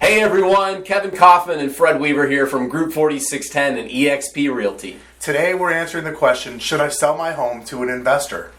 Hey everyone, Kevin Kauffman and Fred Weaver here from Group 4610 and eXp Realty. Today we're answering the question, should I sell my home to an investor?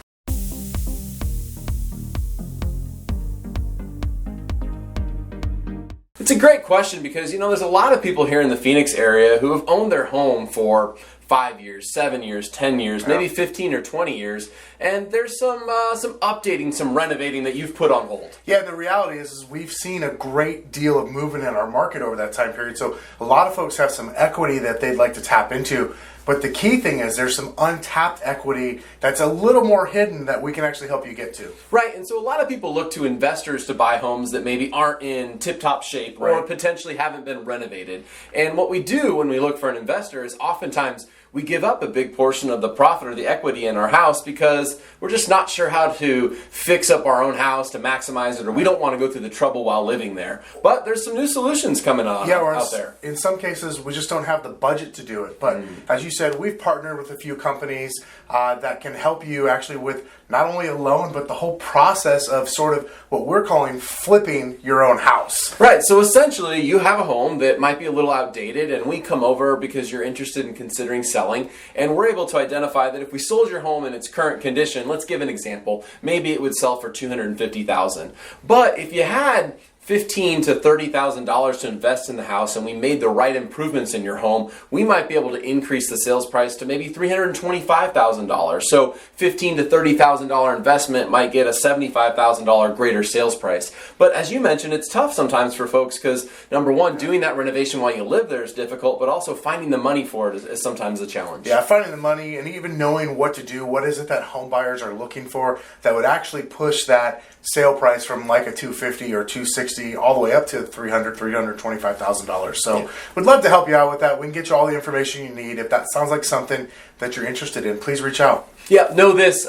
It's a great question because, there's a lot of people here in the Phoenix area who have owned their home for 5 years, 7 years, 10 years, maybe 15 or 20 years, and there's some updating, some renovating that you've put on hold. Yeah, the reality is we've seen a great deal of movement in our market over that time period, so a lot of folks have some equity that they'd like to tap into. But the key thing is there's some untapped equity that's a little more hidden that we can actually help you get to. Right, and so a lot of people look to investors to buy homes that maybe aren't in tip-top shape or potentially haven't been renovated. And what we do when we look for an investor is oftentimes we give up a big portion of the profit or the equity in our house because we're just not sure how to fix up our own house to maximize it, or we don't want to go through the trouble while living there. But there's some new solutions coming on out there. In some cases, we just don't have the budget to do it. But as you said, we've partnered with a few companies that can help you actually with not only a loan, but the whole process of sort of what we're calling flipping your own house. Right, so essentially you have a home that might be a little outdated, and we come over because you're interested in considering selling, and we're able to identify that if we sold your home in its current condition, let's give an example, maybe it would sell for $250,000. But if you had $15,000 to $30,000 to invest in the house and we made the right improvements in your home, we might be able to increase the sales price to maybe $325,000. So $15,000 to $30,000 investment might get a $75,000 greater sales price. But as you mentioned, it's tough sometimes for folks because, number one, doing that renovation while you live there is difficult, but also finding the money for it is sometimes a challenge. Yeah, finding the money and even knowing what to do, what is it that home buyers are looking for that would actually push that sale price from like a $250,000 or $260,000 all the way up to $300,000, $325,000. So we'd love to help you out with that. We can get you all the information you need. If that sounds like something that you're interested in, please reach out. Yeah, know this,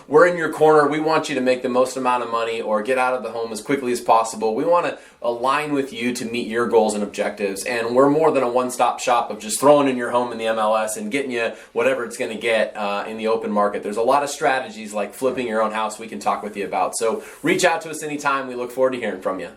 we're in your corner. We want you to make the most amount of money or get out of the home as quickly as possible. We want to align with you to meet your goals and objectives. And we're more than a one-stop shop of just throwing in your home in the MLS and getting you whatever it's going to get in the open market. There's a lot of strategies like flipping your own house we can talk with you about. So reach out to us anytime. We look forward to hearing from you.